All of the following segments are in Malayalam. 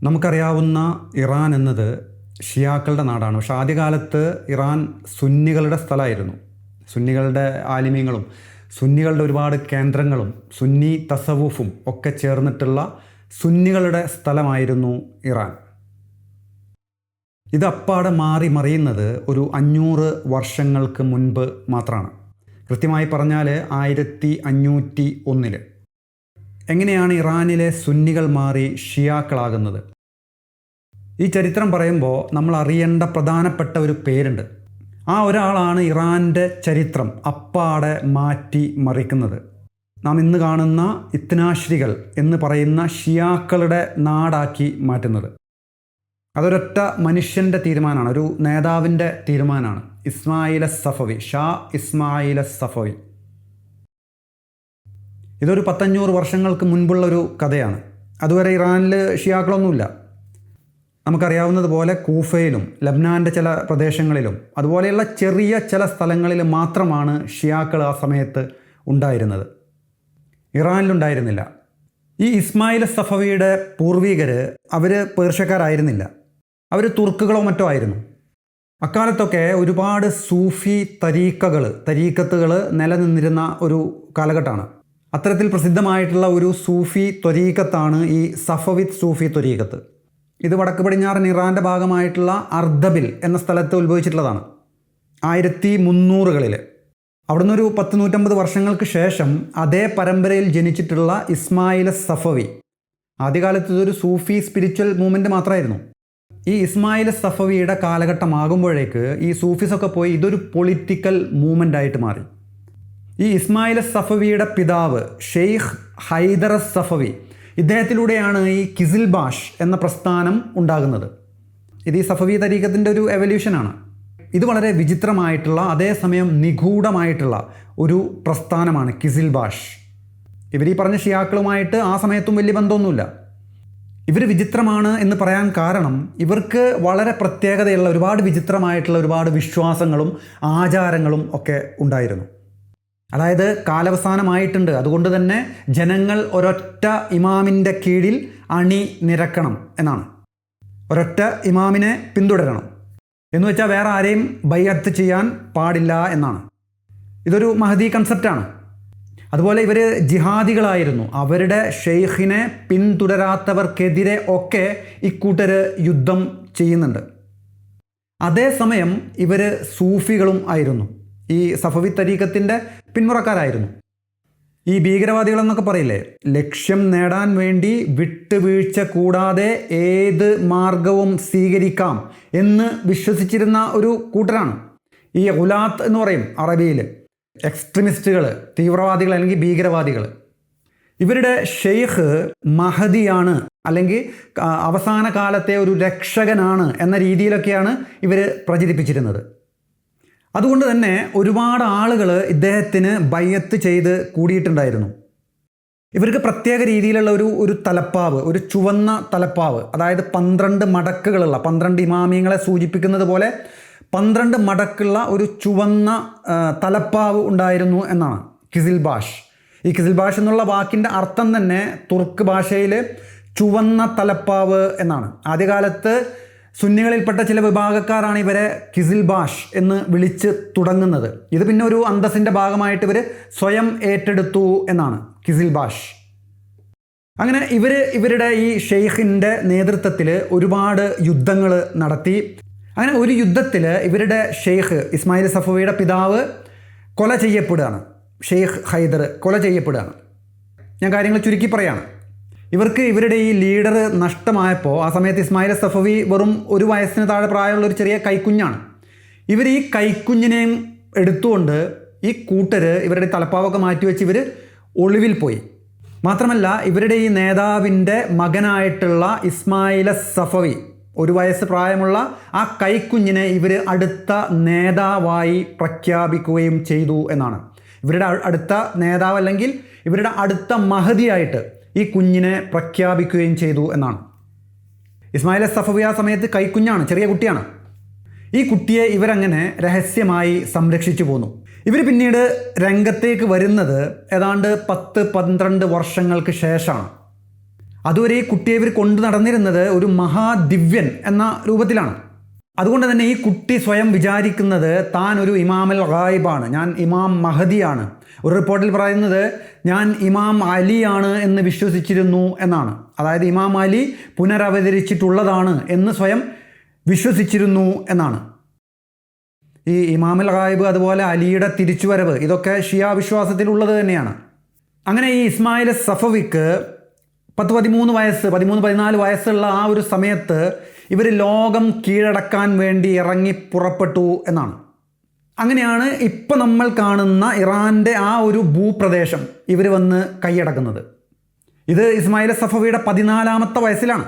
നമുക്കറിയാവുന്ന ഇറാൻ എന്നത് ഷിയാക്കളുടെ നാടാണ്. പക്ഷേ ആദ്യകാലത്ത് ഇറാൻ സുന്നികളുടെ സ്ഥലമായിരുന്നു. സുന്നികളുടെ ആലിമീങ്ങളും സുന്നികളുടെ ഒരുപാട് കേന്ദ്രങ്ങളും സുന്നി തസവൂഫും ഒക്കെ ചേർന്നിട്ടുള്ള സുന്നികളുടെ സ്ഥലമായിരുന്നു ഇറാൻ. ഇത് അപ്പാടെ മാറി മറിയുന്നത് ഒരു 500 വർഷങ്ങൾക്ക് മുൻപ് മാത്രമാണ്. കൃത്യമായി പറഞ്ഞാൽ 1501. എങ്ങനെയാണ് ഇറാനിലെ സുന്നികൾ മാറി ഷിയാക്കളാകുന്നത്? ഈ ചരിത്രം പറയുമ്പോൾ നമ്മൾ അറിയേണ്ട പ്രധാനപ്പെട്ട ഒരു പേരുണ്ട്. ആ ഒരാളാണ് ഇറാൻ്റെ ചരിത്രം അപ്പാടെ മാറ്റി മറിക്കുന്നത്. നാം ഇന്ന് കാണുന്ന ഇത്നാശ്രികൾ എന്ന് പറയുന്ന ഷിയാക്കളുടെ നാടാക്കി മാറ്റുന്നത്. അതൊരൊറ്റ മനുഷ്യൻ്റെ തീരുമാനമാണ്, ഒരു നേതാവിൻ്റെ തീരുമാനമാണ്. ഇസ്മായിൽ സഫവി, ഷാ ഇസ്മായിൽ സഫവി. ഇതൊരു 1500 വർഷങ്ങൾക്ക് മുൻപുള്ളൊരു കഥയാണ്. അതുവരെ ഇറാനിൽ ഷിയാക്കളൊന്നുമില്ല. നമുക്കറിയാവുന്നതുപോലെ കൂഫയിലും ലബ്നാൻ്റെ ചില പ്രദേശങ്ങളിലും അതുപോലെയുള്ള ചെറിയ ചില സ്ഥലങ്ങളിൽ മാത്രമാണ് ഷിയാക്കൾ ആ സമയത്ത് ഉണ്ടായിരുന്നത്. ഇറാനിലുണ്ടായിരുന്നില്ല. ഈ ഇസ്മായിൽ സഫവിയുടെ പൂർവികർ അവർ പേർഷ്യക്കാരായിരുന്നില്ല, അവർ തുർക്കുകളോ മറ്റോ ആയിരുന്നു. അക്കാലത്തൊക്കെ ഒരുപാട് സൂഫി തരീക്കത്തുകൾ നിലനിന്നിരുന്ന ഒരു കാലഘട്ടമാണ്. അത്തരത്തിൽ പ്രസിദ്ധമായിട്ടുള്ള ഒരു സൂഫി ത്വരീക്കത്താണ് ഈ സഫവിദ് സൂഫി ത്വരീക്കത്ത്. ഇത് വടക്ക് പടിഞ്ഞാറൻ ഇറാൻ്റെ ഭാഗമായിട്ടുള്ള അർദബിൽ എന്ന സ്ഥലത്ത് ഉത്ഭവിച്ചിട്ടുള്ളതാണ് 1300-കളിൽ. അവിടുന്ന് ഒരു 100-150 വർഷങ്ങൾക്ക് ശേഷം അതേ പരമ്പരയിൽ ജനിച്ചിട്ടുള്ള ഇസ്മായിൽ സഫവി, ആദ്യകാലത്ത് ഇതൊരു സൂഫി സ്പിരിച്വൽ മൂവ്മെൻറ്റ് മാത്രമായിരുന്നു. ഈ ഇസ്മായിൽ സഫവിയുടെ കാലഘട്ടമാകുമ്പോഴേക്ക് ഈ സൂഫീസൊക്കെ പോയി ഇതൊരു പൊളിറ്റിക്കൽ മൂവ്മെൻ്റ് ആയിട്ട് മാറി. ഈ ഇസ്മായിൽ സഫവിയുടെ പിതാവ് ഷെയ്ഖ് ഹൈദർ സഫവി, ഇദ്ദേഹത്തിലൂടെയാണ് ഈ കിസിൽബാഷ് എന്ന പ്രസ്ഥാനം ഉണ്ടാകുന്നത്. ഇത് ഈ സഫവി തരീഖത്തിൻ്റെ ഒരു എവല്യൂഷനാണ്. ഇത് വളരെ വിചിത്രമായിട്ടുള്ള അതേസമയം നിഗൂഢമായിട്ടുള്ള ഒരു പ്രസ്ഥാനമാണ് കിസിൽബാഷ്. ഇവർ ഈ പറഞ്ഞ ഷിയാക്കളുമായിട്ട് ആ സമയത്തും വലിയ ബന്ധമൊന്നുമില്ല. ഇവർ വിചിത്രമാണ് എന്ന് പറയാൻ കാരണം ഇവർക്ക് വളരെ പ്രത്യേകതയുള്ള ഒരുപാട് വിചിത്രമായിട്ടുള്ള ഒരുപാട് വിശ്വാസങ്ങളും ആചാരങ്ങളും ഒക്കെ ഉണ്ടായിരുന്നു. അതായത് കാലവസാനമായിട്ടുണ്ട്, അതുകൊണ്ട് തന്നെ ജനങ്ങൾ ഒരൊറ്റ ഇമാമിൻ്റെ കീഴിൽ നിരക്കണം എന്നാണ്. ഒരൊറ്റ ഇമാമിനെ പിന്തുടരണം എന്ന് വെച്ചാൽ വേറെ ആരെയും ബൈഅത്ത് ചെയ്യാൻ പാടില്ല എന്നാണ്. ഇതൊരു മഹദി കൺസെപ്റ്റാണ്. അതുപോലെ ഇവർ ജിഹാദികളായിരുന്നു. അവരുടെ ഷെയ്ഖിനെ പിന്തുടരാത്തവർക്കെതിരെ ഒക്കെ ഇക്കൂട്ടർ യുദ്ധം ചെയ്യുന്നുണ്ട്. അതേസമയം ഇവർ സൂഫികളും ആയിരുന്നു. ഈ സഫവി തരീഖത്തിൻ്റെ പിന്മുറക്കാരായിരുന്നു. ഈ ഭീകരവാദികളെന്നൊക്കെ പറയില്ലേ, ലക്ഷ്യം നേടാൻ വേണ്ടി വിട്ടുവീഴ്ച കൂടാതെ ഏത് മാർഗവും സ്വീകരിക്കാം എന്ന് വിശ്വസിച്ചിരുന്ന ഒരു കൂട്ടരാണ് ഈ ഗുലാത്ത് എന്ന് പറയും അറബിയിൽ. എക്സ്ട്രീമിസ്റ്റുകൾ, തീവ്രവാദികൾ അല്ലെങ്കിൽ ഭീകരവാദികൾ. ഇവരുടെ ഷെയ്ഖ് മഹദിയാണ്, അല്ലെങ്കിൽ അവസാന കാലത്തെ ഒരു രക്ഷകനാണ് എന്ന രീതിയിലൊക്കെയാണ് ഇവർ പ്രചരിപ്പിച്ചിരുന്നത്. അതുകൊണ്ട് തന്നെ ഒരുപാട് ആളുകൾ ഇദ്ദേഹത്തിന് ബൈഅത്ത് ചെയ്ത് കൂടിയിട്ടുണ്ടായിരുന്നു. ഇവർക്ക് പ്രത്യേക രീതിയിലുള്ള ഒരു തലപ്പാവ്, ഒരു ചുവന്ന തലപ്പാവ്, അതായത് 12 മടക്കുകളുള്ള 12 ഇമാമിയങ്ങളെ സൂചിപ്പിക്കുന്നത് പോലെ 12 മടക്കുള്ള ഒരു ചുവന്ന തലപ്പാവ് ഉണ്ടായിരുന്നു എന്നാണ് കിസിൽബാഷ്. ഈ കിസിൽബാഷ് എന്നുള്ള വാക്കിൻ്റെ അർത്ഥം തന്നെ തുർക്ക് ഭാഷയിൽ ചുവന്ന തലപ്പാവ് എന്നാണ്. ആദ്യകാലത്ത് സുന്നികളിൽപ്പെട്ട ചില വിഭാഗക്കാരാണ് ഇവരെ കിസിൽബാഷ് എന്ന് വിളിച്ച് തുടങ്ങുന്നത്. ഇത് പിന്നെ ഒരു അന്തസ്സിൻ്റെ ഭാഗമായിട്ട് ഇവർ സ്വയം ഏറ്റെടുത്തു എന്നാണ് കിസിൽബാഷ്. അങ്ങനെ ഇവരുടെ ഈ ഷെയ്ഖിൻ്റെ നേതൃത്വത്തിൽ ഒരുപാട് യുദ്ധങ്ങൾ നടത്തി. അങ്ങനെ ഒരു യുദ്ധത്തിൽ ഇവരുടെ ഷെയ്ഖ് ഇസ്മായിൽ സഫവിയുടെ പിതാവ് കൊല ചെയ്യപ്പെടുകയാണ്. ഷെയ്ഖ് ഹൈദർ കൊല ചെയ്യപ്പെടുകയാണ്. ഞാൻ കാര്യങ്ങൾ ചുരുക്കി പറയാണ്. ഇവരുടെ ഈ ലീഡർ നഷ്ടമായപ്പോൾ ആ സമയത്ത് ഇസ്മായിൽ സഫവി വെറും 1 വയസ്സിന് താഴെ പ്രായമുള്ള ഒരു ചെറിയ കൈക്കുഞ്ഞാണ്. ഇവർ ഈ കൈക്കുഞ്ഞിനെയും എടുത്തുകൊണ്ട് ഈ കൂട്ടർ ഇവരുടെ തലപ്പാവൊക്കെ മാറ്റിവെച്ച് ഇവർ ഒളിവിൽ പോയി. മാത്രമല്ല ഇവരുടെ ഈ നേതാവിൻ്റെ മകനായിട്ടുള്ള ഇസ്മായിൽ സഫവി, 1 വയസ്സ് പ്രായമുള്ള ആ കൈക്കുഞ്ഞിനെ ഇവർ അടുത്ത നേതാവായി പ്രഖ്യാപിക്കുകയും ചെയ്തു എന്നാണ്. ഇവരുടെ അടുത്ത നേതാവ് അല്ലെങ്കിൽ ഇവരുടെ അടുത്ത മഹദിയായിട്ട് ഈ കുഞ്ഞിനെ പ്രഖ്യാപിക്കുകയും ചെയ്തു എന്നാണ്. ഇസ്മായിൽ സഫവി ആ സമയത്ത് കൈക്കുഞ്ഞാണ്, ചെറിയ കുട്ടിയാണ്. ഈ കുട്ടിയെ ഇവരങ്ങനെ രഹസ്യമായി സംരക്ഷിച്ചു പോന്നു. ഇവർ പിന്നീട് രംഗത്തേക്ക് വരുന്നത് ഏതാണ്ട് 10-12 വർഷങ്ങൾക്ക് ശേഷമാണ്. അതുവരെ ഈ കുട്ടിയെ ഇവർ കൊണ്ടു നടന്നിരുന്നത് ഒരു മഹാദിവ്യൻ എന്ന രൂപത്തിലാണ്. അതുകൊണ്ട് തന്നെ ഈ കുട്ടി സ്വയം വിചാരിക്കുന്നത് താൻ ഒരു ഇമാം അൽ ഗായിബാണ്, ഞാൻ ഇമാം മഹദിയാണ്. ഒരു റിപ്പോർട്ടിൽ പറയുന്നത് ഞാൻ ഇമാം അലിയാണ് എന്ന് വിശ്വസിച്ചിരുന്നു എന്നാണ്. അതായത് ഇമാം അലി പുനരവതരിച്ചിട്ടുള്ളതാണ് എന്ന് സ്വയം വിശ്വസിച്ചിരുന്നു എന്നാണ്. ഈ ഇമാം അൽ ഗായിബ് അതുപോലെ അലിയുടെ തിരിച്ചുവരവ് ഇതൊക്കെ ഷിയ വിശ്വാസത്തിലുള്ളത് തന്നെയാണ്. അങ്ങനെ ഈ ഇസ്മായിൽ സഫവിക്ക് 13 വയസ്സ് 14 വയസ്സുള്ള ആ ഒരു സമയത്ത് ഇവർ ലോകം കീഴടക്കാൻ വേണ്ടി ഇറങ്ങി പുറപ്പെട്ടു എന്നാണ്. അങ്ങനെയാണ് ഇപ്പം നമ്മൾ കാണുന്ന ഇറാൻ്റെ ആ ഒരു ഭൂപ്രദേശം ഇവർ വന്ന് കൈയടക്കുന്നത്. ഇത് ഇസ്മായിൽ സഫവിയുടെ 14ാമത്തെ വയസ്സിലാണ്.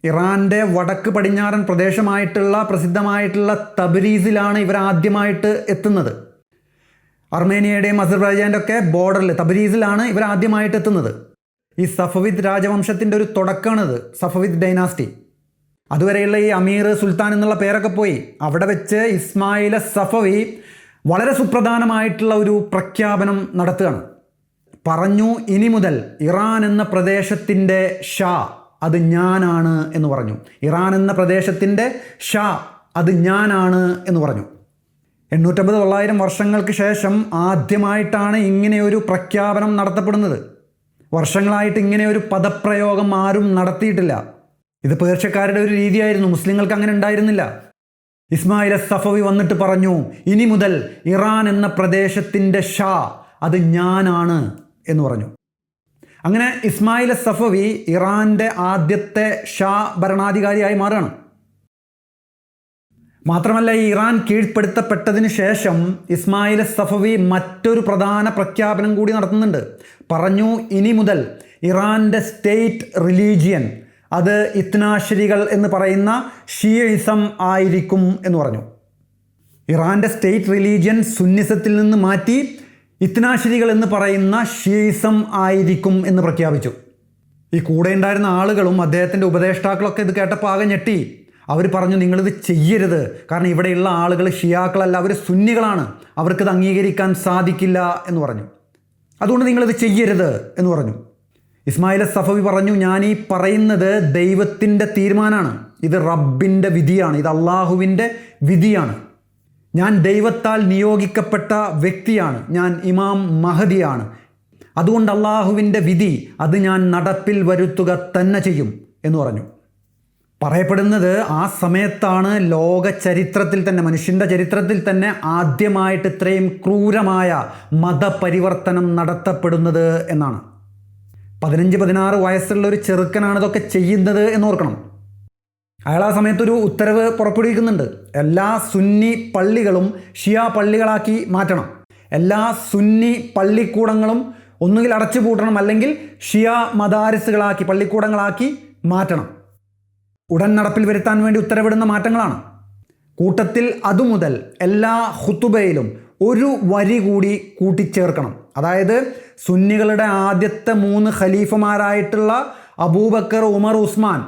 ഇറാൻ്റെ വടക്ക് പടിഞ്ഞാറൻ പ്രദേശമായിട്ടുള്ള പ്രസിദ്ധമായിട്ടുള്ള തബ്രീസിലാണ് ഇവർ ആദ്യമായിട്ട് എത്തുന്നത്. അർമേനിയയുടെയും അസർബൈജാൻ്റെ ഒക്കെ ബോർഡറിൽ തബ്രീസിലാണ് ഇവർ ആദ്യമായിട്ട് എത്തുന്നത്. ഈ സഫവിദ് രാജവംശത്തിൻ്റെ ഒരു തുടക്കമാണിത്, സഫവിദ് ഡൈനാസ്റ്റി. അതുവരെയുള്ള ഈ അമീർ സുൽത്താൻ എന്നുള്ള പേരൊക്കെ പോയി. അവിടെ വെച്ച് ഇസ്മായിൽ സഫവി വളരെ സുപ്രധാനമായിട്ടുള്ള ഒരു പ്രഖ്യാപനം നടത്തുകയാണ്. പറഞ്ഞു, ഇനി മുതൽ ഇറാൻ എന്ന പ്രദേശത്തിൻ്റെ ഷാ അത് ഞാനാണ് എന്ന് പറഞ്ഞു. ഇറാൻ എന്ന പ്രദേശത്തിൻ്റെ ഷാ അത് ഞാനാണ് എന്ന് പറഞ്ഞു. 850-900 വർഷങ്ങൾക്ക് ശേഷം ആദ്യമായിട്ടാണ് ഇങ്ങനെയൊരു പ്രഖ്യാപനം നടത്തപ്പെടുന്നത്. വർഷങ്ങളായിട്ട് ഇങ്ങനെ ഒരു പദപ്രയോഗം ആരും നടത്തിയിട്ടില്ല. ഇത് പേർഷ്യക്കാരുടെ ഒരു രീതിയായിരുന്നു, മുസ്ലിങ്ങൾക്ക് അങ്ങനെ ഉണ്ടായിരുന്നില്ല. ഇസ്മായിൽ സഫവി വന്നിട്ട് പറഞ്ഞു, ഇനി മുതൽ ഇറാൻ എന്ന പ്രദേശത്തിൻ്റെ ഷാ അത് ഞാനാണ് എന്ന് പറഞ്ഞു. അങ്ങനെ ഇസ്മായിൽ സഫവി ഇറാൻ്റെ ആദ്യത്തെ ഷാ ഭരണാധികാരിയായി മാറുകയാണ്. മാത്രമല്ല, ഈ ഇറാൻ കീഴ്പ്പെടുത്തപ്പെട്ടതിന് ശേഷം ഇസ്മായിൽ സഫവി മറ്റൊരു പ്രധാന പ്രഖ്യാപനം കൂടി നടത്തുന്നുണ്ട്. പറഞ്ഞു, ഇനി മുതൽ ഇറാൻ്റെ സ്റ്റേറ്റ് റിലീജിയൻ അത് ഇത്നാശരികൾ എന്ന് പറയുന്ന ഷിയയിസം ആയിരിക്കും എന്ന് പറഞ്ഞു. ഇറാൻ്റെ സ്റ്റേറ്റ് റിലീജിയൻ സുന്നിസത്തിൽ നിന്ന് മാറ്റി ഇത്നാശരികൾ എന്ന് പറയുന്ന ഷിയയിസം ആയിരിക്കും എന്ന് പ്രഖ്യാപിച്ചു. ഈ കൂടെ ഉണ്ടായിരുന്ന ആളുകളും അദ്ദേഹത്തിൻ്റെ ഉപദേഷ്ടാക്കളൊക്കെ ഇത് കേട്ടപ്പോൾ ആകെ ഞെട്ടി. അവർ പറഞ്ഞു, നിങ്ങളിത് ചെയ്യരുത്, കാരണം ഇവിടെയുള്ള ആളുകൾ ഷിയാക്കളല്ല, അവർ സുന്നികളാണ്, അവർക്കിത് അംഗീകരിക്കാൻ സാധിക്കില്ല എന്ന് പറഞ്ഞു. അതുകൊണ്ട് നിങ്ങളിത് ചെയ്യരുത് എന്ന് പറഞ്ഞു. ഇസ്മായിൽ സഫവി പറഞ്ഞു, ഞാൻ ഈ പറയുന്നത് ദൈവത്തിൻ്റെ തീരുമാനമാണ്, ഇത് റബ്ബിൻ്റെ വിധിയാണ്, ഇത് അള്ളാഹുവിൻ്റെ വിധിയാണ്. ഞാൻ ദൈവത്താൽ നിയോഗിക്കപ്പെട്ട വ്യക്തിയാണ്, ഞാൻ ഇമാം മഹദിയാണ്. അതുകൊണ്ട് അള്ളാഹുവിൻ്റെ വിധി അത് ഞാൻ നടപ്പിൽ വരുത്തുക തന്നെ ചെയ്യും എന്ന് പറഞ്ഞു. പറയപ്പെടുന്നത് ആ സമയത്താണ് ലോക ചരിത്രത്തിൽ തന്നെ, മനുഷ്യൻ്റെ ചരിത്രത്തിൽ തന്നെ ആദ്യമായിട്ട് ഇത്രയും ക്രൂരമായ മതപരിവർത്തനം നടത്തപ്പെടുന്നത് എന്നാണ്. 15-16 വയസ്സുള്ള ഒരു ചെറുക്കനാണ് ഇതൊക്കെ ചെയ്യുന്നത് എന്ന് ഓർക്കണം. അയാൾ ആ സമയത്തൊരു ഉത്തരവ് പുറപ്പെടുവിക്കുന്നുണ്ട്. എല്ലാ സുന്നി പള്ളികളും ഷിയ പള്ളികളാക്കി മാറ്റണം. എല്ലാ സുന്നി പള്ളിക്കൂടങ്ങളും ഒന്നുകിൽ അടച്ചു പൂട്ടണം, അല്ലെങ്കിൽ ഷിയ മദാരിസുകളാക്കി പള്ളിക്കൂടങ്ങളാക്കി മാറ്റണം. ഉടൻ നടപ്പിൽ വരുത്താൻ വേണ്ടി ഉത്തരവിടുന്ന മാറ്റങ്ങളാണ്. കൂട്ടത്തിൽ അതുമുതൽ എല്ലാ ഖുതുബയിലും ഒരു വരി കൂടി കൂട്ടിച്ചേർക്കണം. അതായത് സുന്നികളുടെ ആദ്യത്തെ 3 ഖലീഫമാരായിട്ടുള്ള അബൂബക്കർ, ഉമർ, ഉസ്മാൻ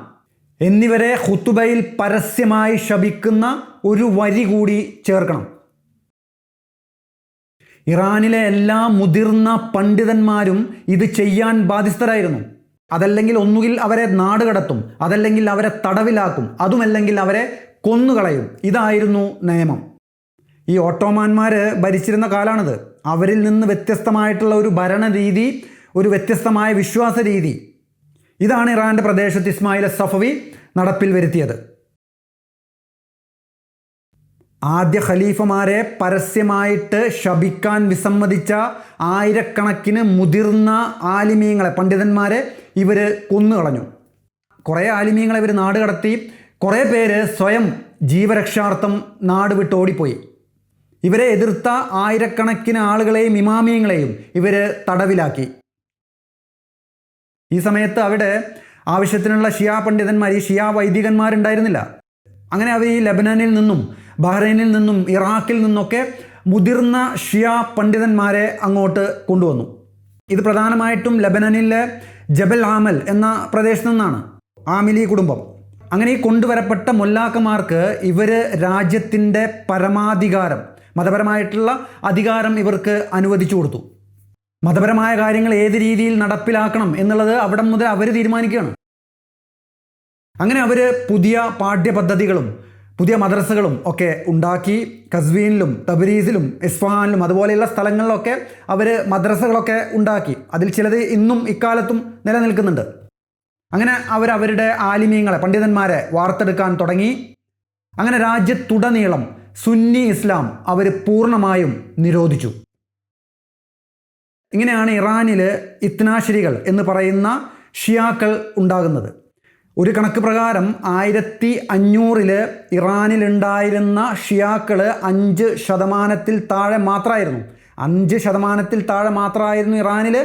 എന്നിവരെ ഖുതുബയിൽ പരസ്യമായി ശപിക്കുന്ന ഒരു വരി കൂടി ചേർക്കണം. ഇറാനിലെ എല്ലാ മുതിർന്ന പണ്ഡിതന്മാരും ഇത് ചെയ്യാൻ ബാധ്യസ്ഥരായിരുന്നു. അതല്ലെങ്കിൽ ഒന്നുകിൽ അവരെ നാട് കടത്തും, അതല്ലെങ്കിൽ അവരെ തടവിലാക്കും, അതുമല്ലെങ്കിൽ അവരെ കൊന്നുകളയും. ഇതായിരുന്നു നിയമം. ഈ ഓട്ടോമാന്മാർ ഭരിച്ചിരുന്ന കാലമാണിത്. അവരിൽ നിന്ന് വ്യത്യസ്തമായിട്ടുള്ള ഒരു ഭരണരീതി, ഒരു വ്യത്യസ്തമായ വിശ്വാസ രീതി, ഇതാണ് ഇറാൻ്റെ പ്രദേശത്ത് ഇസ്മായിൽ സഫവി നടപ്പിൽ വരുത്തിയത്. ആദ്യ ഖലീഫമാരെ പരസ്യമായിട്ട് ശപിക്കാൻ വിസമ്മതിച്ച ആയിരക്കണക്കിന് മുതിർന്ന ആലിമീങ്ങളെ, പണ്ഡിതന്മാരെ ഇവർ കൊന്നുകളഞ്ഞു. കുറേ ആലിമീങ്ങളെ ഇവർ നാട് കടത്തി. കുറേ പേര് സ്വയം ജീവരക്ഷാർത്ഥം നാട് വിട്ട് ഓടിപ്പോയി. ഇവരെ എതിർത്ത ആയിരക്കണക്കിന് ആളുകളെയും ഇമാമിയങ്ങളെയും ഇവർ തടവിലാക്കി. ഈ സമയത്ത് അവിടെ ആവശ്യത്തിനുള്ള ഷിയ പണ്ഡിതന്മാർ, ഈ ഷിയ വൈദികന്മാരുണ്ടായിരുന്നില്ല. അങ്ങനെ അവർ ഈ ലെബനനിൽ നിന്നും ബഹ്റൈനിൽ നിന്നും ഇറാഖിൽ നിന്നൊക്കെ മുതിർന്ന ഷിയ പണ്ഡിതന്മാരെ അങ്ങോട്ട് കൊണ്ടുവന്നു. ഇത് പ്രധാനമായിട്ടും ലെബനനിലെ ജബൽ ആമൽ എന്ന പ്രദേശത്തു നിന്നാണ്, ആമിലി കുടുംബം. അങ്ങനെ ഈ കൊണ്ടുവരപ്പെട്ട മൊല്ലാക്കന്മാർക്ക് ഇവർ രാജ്യത്തിൻ്റെ പരമാധികാരം, മതപരമായിട്ടുള്ള അധികാരം ഇവർക്ക് അനുവദിച്ചു കൊടുത്തു. മതപരമായ കാര്യങ്ങൾ ഏത് രീതിയിൽ നടപ്പിലാക്കണം എന്നുള്ളത് അവിടെ മുതൽ അവർ തീരുമാനിക്കുകയാണ്. അങ്ങനെ അവർ പുതിയ പാഠ്യപദ്ധതികളും പുതിയ മദ്രസകളും ഒക്കെ ഉണ്ടാക്കി. കസ്വീനിലും തബരീസിലും ഇസ്ഫഹാനിലും അതുപോലെയുള്ള സ്ഥലങ്ങളിലൊക്കെ അവർ മദ്രസകളൊക്കെ ഉണ്ടാക്കി. അതിൽ ചിലത് ഇന്നും ഇക്കാലത്തും നിലനിൽക്കുന്നുണ്ട്. അങ്ങനെ അവരുടെ ആലിമീങ്ങളെ, പണ്ഡിതന്മാരെ വാർത്തെടുക്കാൻ തുടങ്ങി. അങ്ങനെ രാജ്യത്തുടനീളം സുന്നി ഇസ്ലാം അവർ പൂർണ്ണമായും നിരോധിച്ചു. ഇങ്ങനെയാണ് ഇറാനിൽ ഇത്നാശരികൾ എന്ന് പറയുന്ന ഷിയാക്കൾ ഉണ്ടാകുന്നത്. ഒരു കണക്ക് പ്രകാരം 1500 ഇറാനിലുണ്ടായിരുന്ന ഷിയാക്കൾ 5% താഴെ മാത്രമായിരുന്നു. 5% താഴെ മാത്രമായിരുന്നു ഇറാനിൽ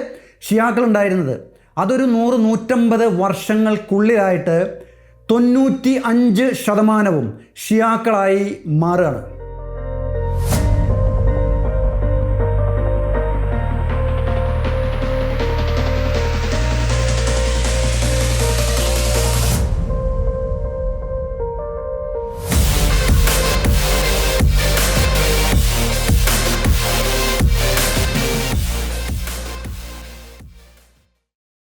ഷിയാക്കൾ ഉണ്ടായിരുന്നത്. അതൊരു 100-150 വർഷങ്ങൾക്കുള്ളിലായിട്ട് 95% ഷിയാക്കളായി മാറുകയാണ്.